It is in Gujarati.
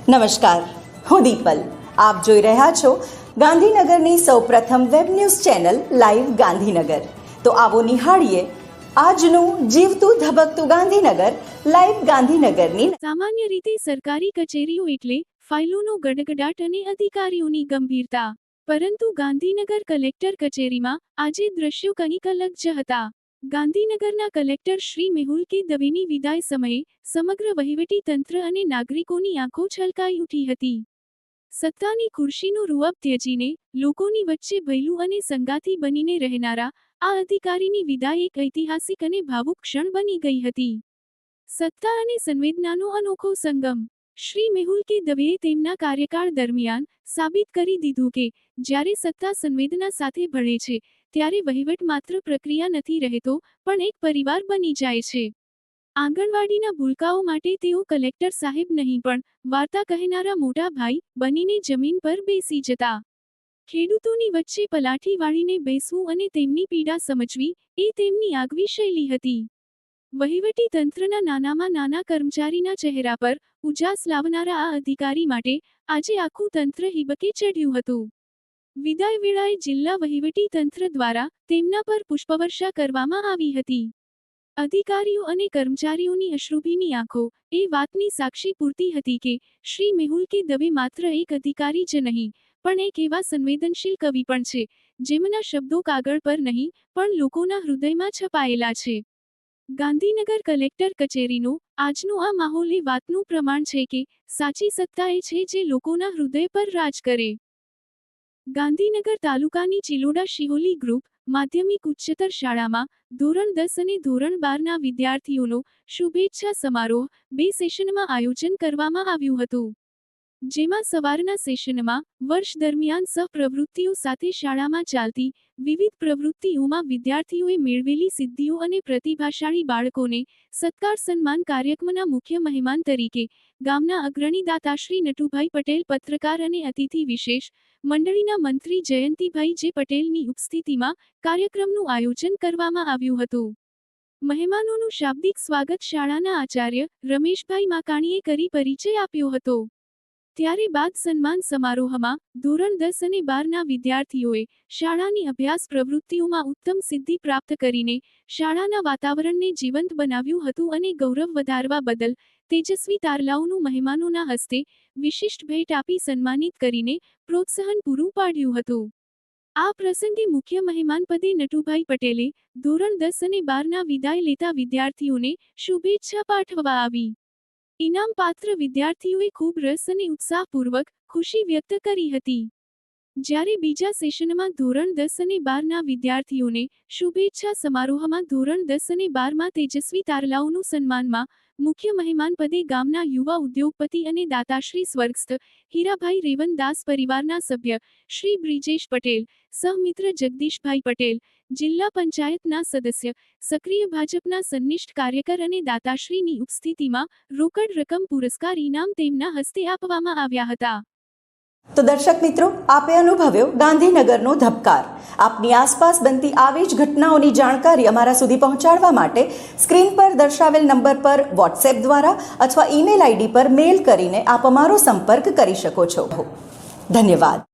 નમસ્કાર, હું દીપલ. આપ જોઈ રહ્યા છો ગાંધીનગરની સૌપ્રથમ web news channel live Gandhinagar. તો આવો નિહાળીએ આજનું જીવતું ધબકતું ગાંધીનગર લાઈવ ગાંધીનગરની. સામાન્ય રીતે સરકારી કચેરીઓ એટલે ફાઇલોનો ગડગડાટ અને અધિકારીઓની ગંભીરતા, પરંતુ ગાંધીનગર કલેક્ટર કચેરીમાં આજે દ્રશ્યો કંઈક અલગ જ હતા. ગાંધીનગરના કલેક્ટર શ્રી મેહુલ કે દવેની વિદાય સમયે સમગ્ર વહીવટી તંત્ર અને નાગરિકોની આંખો છલકાઈ ઉઠી હતી. સત્તાની ખુરશીનો રૂઅબ ત્યજીને લોકોની વચ્ચે ભયલું અને સંગાથી બનીને રહેનારા આ અધિકારીની વિદાય એક ઐતિહાસિક અને ભાવુક ક્ષણ બની ગઈ હતી. સત્તા અને સંવેદનાનો અનોખો સંગમ. શ્રી મેહુલ કે દવેએ તેમના કાર્યકાળ દરમિયાન સાબિત કરી દીધું કે જ્યારે સત્તા સંવેદના સાથે ભળે છે ત્યારે વહીવટ માત્ર પ્રક્રિયા નથી રહેતો, પણ એક પરિવાર બની જાય છે. આંગણવાડીના ભૂલકાઓ માટે તેઓ કલેક્ટર સાહેબ નહીં પણ વાર્તા કહેનારા મોટા ભાઈ બનીને જમીન પર બેસી જતા. ખેડૂતોની વચ્ચે પલાઠી વાળીને બેસવું અને તેમની પીડા સમજવી એ તેમની આગવી શૈલી હતી. વહીવટી તંત્રના નાનામાં નાના કર્મચારીના ચહેરા પર ઉજાસ લાવનારા આ અધિકારી માટે આજે આખું તંત્ર હિબકે ચઢ્યું હતું. વિદાય વેળાએ જિલ્લા વહીવટી તંત્ર દ્વારા તેમના પર પુષ્પવર્ષા કરવામાં આવી હતી. અધિકારીઓ અને કર્મચારીઓની અશ્રુભીની આંખો એ વાતની સાક્ષી પૂરતી હતી કે શ્રી મેહુલ કે દવે માત્ર એક અધિકારી જ નહીં, પણ એક એવા સંવેદનશીલ કવિ પણ છે જેમના શબ્દો કાગળ પર નહીં પણ લોકોના હૃદયમાં છપાયેલા છે. ગાંધીનગર કલેક્ટર કચેરીનો આજનો આ માહોલ એ વાતનું પ્રમાણ છે કે સાચી સત્તા એ છે જે લોકોના હૃદય પર રાજ કરે. ગાંધીનગર તાલુકાની ચિલોડા શિહોલી ગ્રુપ માધ્યમિક ઉચ્ચતર શાળામાં ધોરણ 10 અને ધોરણ 12ના વિદ્યાર્થીઓનો શુભેચ્છા સમારોહ 2 સેશનમાં આયોજન કરવામાં આવ્યું હતું. જેમાં સવારના સેશનમાં વર્ષ દરમિયાન સહપ્રવૃત્તિઓ સાથે શાળામાં ચાલતી વિવિધ પ્રવૃત્તિઓમાં વિદ્યાર્થીઓએ મેળવેલી સિદ્ધિઓ અને પ્રતિભાશાળી બાળકોને સત્કાર સન્માન કાર્યક્રમના મુખ્ય મહેમાન તરીકે ગામના અગ્રણી દાતા શ્રી નટુભાઈ પટેલ, પત્રકાર અને અતિથિ વિશેષ મંડળીના મંત્રી જયંતિભાઈ જે પટેલની ઉપસ્થિતિમાં કાર્યક્રમનું આયોજન કરવામાં આવ્યું હતું. મહેમાનોનું શાબ્દિક સ્વાગત શાળાના આચાર્ય રમેશભાઈ માકાણીએ કરી પરિચય આપ્યો હતો. ત્યારે બાદ સન્માન સમારોહમાં ધોરણ 10 અને 12ના વિદ્યાર્થીઓએ શાળાની અભ્યાસ પ્રવૃત્તિઓમાં ઉત્તમ સિદ્ધિ પ્રાપ્ત કરીને શાળાના વાતાવરણને જીવંત બનાવ્યું હતું અને ગૌરવ વધારવા બદલ તેજસ્વી તારલાઓનું મહેમાનોના હસ્તે વિશિષ્ટ ભેટ આપી સન્માનિત કરીને પ્રોત્સાહન પૂરું પાડ્યું હતું. આ પ્રસંગે મુખ્ય મહેમાન પદે નટુભાઈ પટેલે ધોરણ 10 અને 12ના વિદાય લેતા વિદ્યાર્થીઓને શુભેચ્છા પાઠવવા આવી. ઇનામ પાત્ર વિદ્યાર્થીઓએ ખૂબ રસ અને ઉત્સાહપૂર્વક ખુશી વ્યક્ત કરી હતી. જ્યારે બીજા સેશનમાં ધોરણ 10 અને 12ના વિદ્યાર્થીઓને શુભેચ્છા સમારોહમાં ધોરણ 10 અને 12માં તેજસ્વી તારલાઓનું સન્માનમાં મુખ્ય મહેમાન પદે ગામના યુવા ઉદ્યોગપતિ અને દાતાશ્રી સ્વર્ગસ્થ હીરાભાઈ રેવનદાસ પરિવારના સભ્ય શ્રી બ્રિજેશ પટેલ, સહમિત્ર જગદીશભાઈ પટેલ, જિલ્લા પંચાયતના સદસ્ય, સક્રિય ભાજપના સન્નિષ્ઠ કાર્યકર અને દાતાશ્રીની ઉપસ્થિતિમાં રોકડ રકમ પુરસ્કાર ઇનામ તેમના હસ્તે આપવામાં આવ્યા હતા. તો દર્શક મિત્રો, આપે અનુભવ્યો ગાંધીનગરનો ધબકાર. આપની આસપાસ બનતી આવી જ ઘટનાઓની જાણકારી અમારા સુધી પહોંચાડવા માટે સ્ક્રીન પર દર્શાવેલ નંબર પર વોટ્સએપ દ્વારા અથવા ઈમેલ આઈડી પર મેલ કરીને આપ અમારો સંપર્ક કરી શકો છો. ધન્યવાદ.